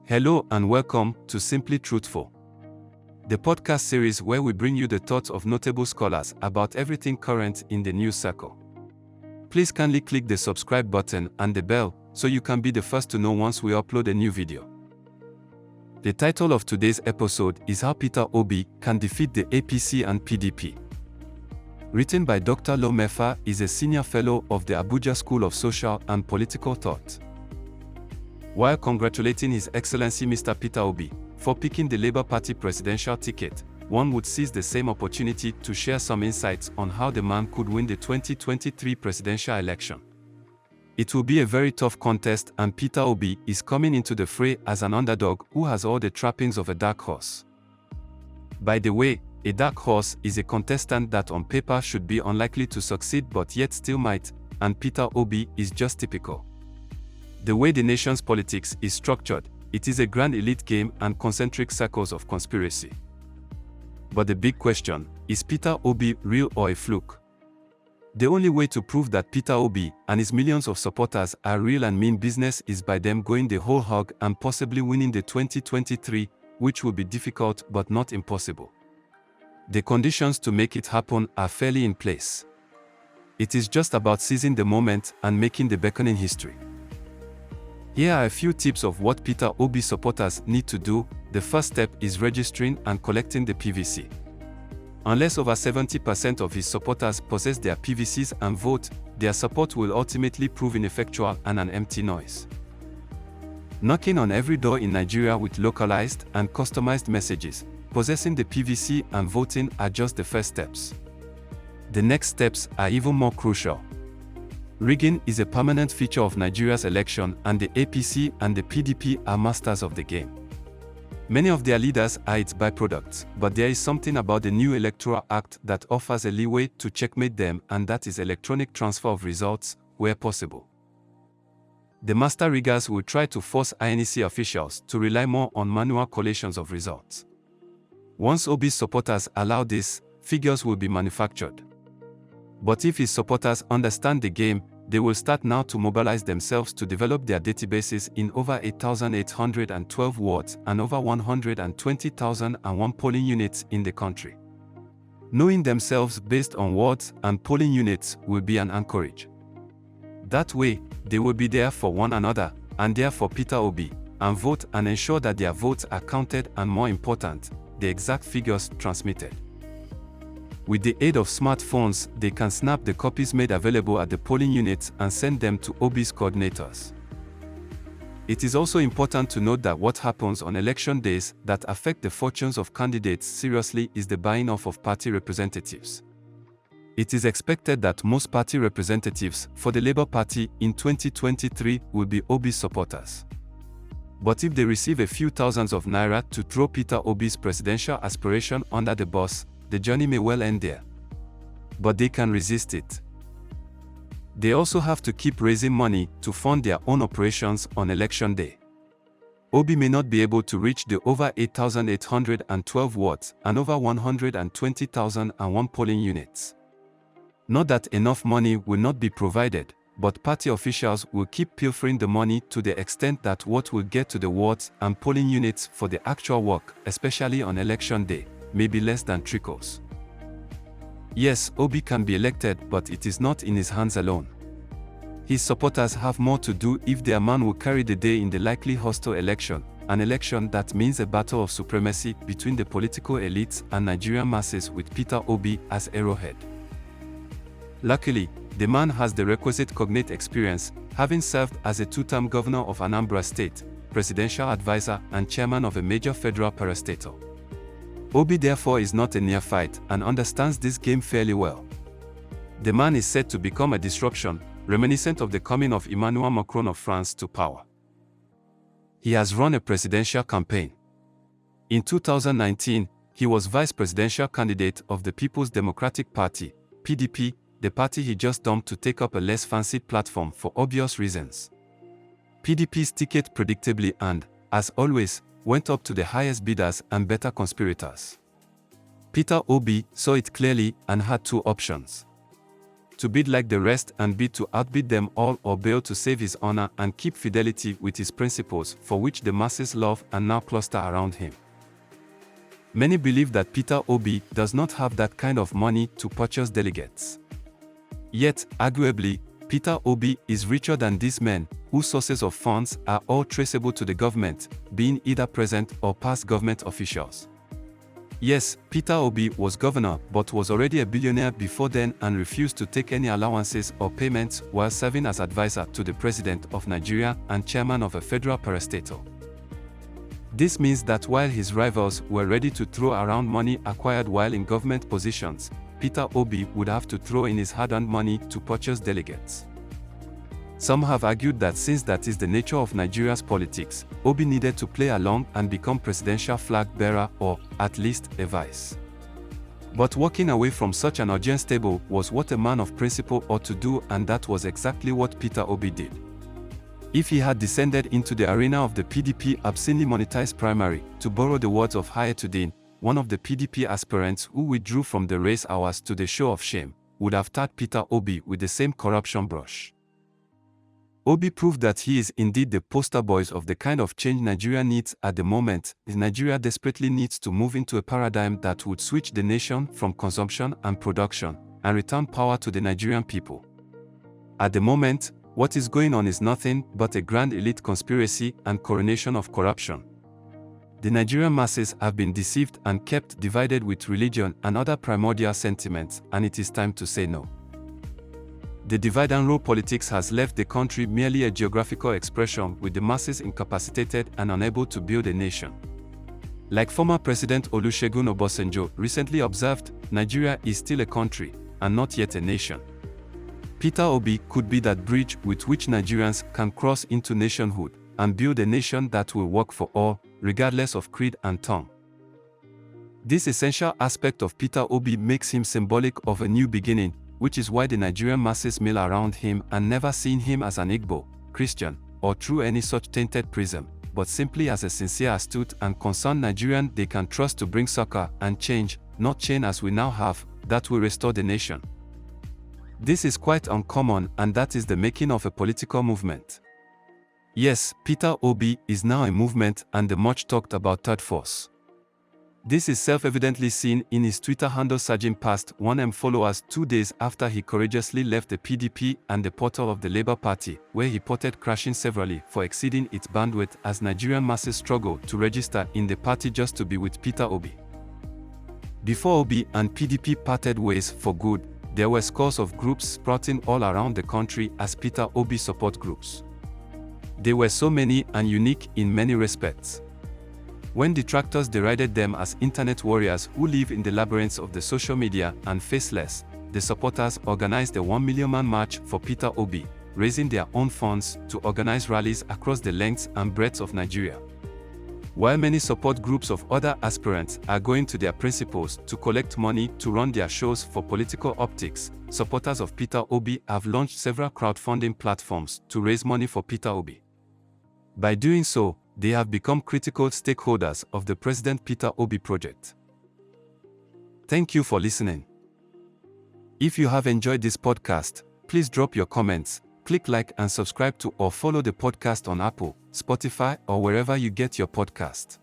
Hello and welcome to Simply Truthful, the podcast series where we bring you the thoughts of notable scholars about everything current in the news circle. Please kindly click the subscribe button and the bell so you can be the first to know once we upload a new video. The title of today's episode is How Peter Obi Can Defeat the APC and PDP. Written by Dr. Lo Mefa, is a senior fellow of the Abuja School of Social and Political Thought. While congratulating His Excellency Mr. Peter Obi for picking the Labour Party presidential ticket, one would seize the same opportunity to share some insights on how the man could win the 2023 presidential election. It will be a very tough contest, and Peter Obi is coming into the fray as an underdog who has all the trappings of a dark horse. By the way, a dark horse is a contestant that on paper should be unlikely to succeed but yet still might, and Peter Obi is just typical. The way the nation's politics is structured, it is a grand elite game and concentric circles of conspiracy. But the big question, is Peter Obi real or a fluke? The only way to prove that Peter Obi and his millions of supporters are real and mean business is by them going the whole hog and possibly winning the 2023, which will be difficult but not impossible. The conditions to make it happen are fairly in place. It is just about seizing the moment and making the beckoning history. Here are a few tips of what Peter Obi supporters need to do. The first step is registering and collecting the PVC. Unless over 70% of his supporters possess their PVCs and vote, their support will ultimately prove ineffectual and an empty noise. Knocking on every door in Nigeria with localized and customized messages, possessing the PVC and voting are just the first steps. The next steps are even more crucial. Rigging is a permanent feature of Nigeria's election, and the APC and the PDP are masters of the game. Many of their leaders are its byproducts, but there is something about the new Electoral Act that offers a leeway to checkmate them, and that is electronic transfer of results, where possible. The master riggers will try to force INEC officials to rely more on manual collations of results. Once Obi's supporters allow this, figures will be manufactured. But if his supporters understand the game, they will start now to mobilize themselves to develop their databases in over 8,812 wards and over 120,001 polling units in the country. Knowing themselves based on wards and polling units will be an anchorage. That way, they will be there for one another, and there for Peter Obi, and vote and ensure that their votes are counted and, more important, the exact figures transmitted. With the aid of smartphones, they can snap the copies made available at the polling units and send them to Obi's coordinators. It is also important to note that what happens on election days that affect the fortunes of candidates seriously is the buying off of party representatives. It is expected that most party representatives for the Labour Party in 2023 will be Obi's supporters. But if they receive a few thousands of naira to throw Peter Obi's presidential aspiration under the bus, the journey may well end there. But they can resist it. They also have to keep raising money to fund their own operations on election day. Obi may not be able to reach the over 8,812 wards and over 120,001 polling units. Not that enough money will not be provided, but party officials will keep pilfering the money to the extent that what will get to the wards and polling units for the actual work, especially on election day, may be less than trickles. Yes, Obi can be elected, but it is not in his hands alone. His supporters have more to do if their man will carry the day in the likely hostile election, an election that means a battle of supremacy between the political elites and Nigerian masses with Peter Obi as arrowhead. Luckily, the man has the requisite cognate experience, having served as a two-term governor of Anambra State, presidential advisor and chairman of a major federal parastatal. Obi therefore is not a neophyte and understands this game fairly well. The man is said to become a disruption, reminiscent of the coming of Emmanuel Macron of France to power. He has run a presidential campaign. In 2019, he was vice presidential candidate of the People's Democratic Party, PDP, the party he just dumped to take up a less fancied platform for obvious reasons. PDP's ticket predictably and, as always, went up to the highest bidders and better conspirators. Peter Obi saw it clearly and had two options. to bid like the rest and bid to outbid them all, or bail to save his honor and keep fidelity with his principles, for which the masses love and now cluster around him. Many believe that Peter Obi does not have that kind of money to purchase delegates. Yet, arguably, Peter Obi is richer than these men, whose sources of funds are all traceable to the government, being either present or past government officials. Yes, Peter Obi was governor but was already a billionaire before then and refused to take any allowances or payments while serving as advisor to the President of Nigeria and chairman of a federal parastatal. This means that while his rivals were ready to throw around money acquired while in government positions, Peter Obi would have to throw in his hard-earned money to purchase delegates. Some have argued that since that is the nature of Nigeria's politics, Obi needed to play along and become presidential flag bearer or, at least, a vice. But walking away from such an audience table was what a man of principle ought to do, and that was exactly what Peter Obi did. If he had descended into the arena of the PDP obscenely monetized primary, to borrow the words of Hayatuddin, one of the PDP aspirants who withdrew from the race hours to the show of shame, would have tarred Peter Obi with the same corruption brush. Obi proved that he is indeed the poster boy of the kind of change Nigeria needs at the moment. Nigeria desperately needs to move into a paradigm that would switch the nation from consumption and production, and return power to the Nigerian people. At the moment, what is going on is nothing but a grand elite conspiracy and coronation of corruption. The Nigerian masses have been deceived and kept divided with religion and other primordial sentiments, and it is time to say no. The divide and rule politics has left the country merely a geographical expression, with the masses incapacitated and unable to build a nation. Like former President Olusegun Obasanjo recently observed, Nigeria is still a country, and not yet a nation. Peter Obi could be that bridge with which Nigerians can cross into nationhood, and build a nation that will work for all, regardless of creed and tongue. This essential aspect of Peter Obi makes him symbolic of a new beginning, which is why the Nigerian masses mill around him and never seen him as an Igbo, Christian, or through any such tainted prism, but simply as a sincere, astute, and concerned Nigerian they can trust to bring succor and change, not change as we now have, that will restore the nation. This is quite uncommon, and that is the making of a political movement. Yes, Peter Obi is now a movement and the much talked about third force. This is self-evidently seen in his Twitter handle surging past 1M followers 2 days after he courageously left the PDP and the portal of the Labour Party, where he reported crashing severally for exceeding its bandwidth as Nigerian masses struggle to register in the party just to be with Peter Obi. Before Obi and PDP parted ways for good, there were scores of groups sprouting all around the country as Peter Obi support groups. They were so many and unique in many respects. When detractors derided them as internet warriors who live in the labyrinths of the social media and faceless, the supporters organized a 1 million man march for Peter Obi, raising their own funds to organize rallies across the length and breadth of Nigeria. While many support groups of other aspirants are going to their principals to collect money to run their shows for political optics, supporters of Peter Obi have launched several crowdfunding platforms to raise money for Peter Obi. By doing so, they have become critical stakeholders of the President Peter Obi project. Thank you for listening. If you have enjoyed this podcast, please drop your comments, click like and subscribe to or follow the podcast on Apple, Spotify, or wherever you get your podcast.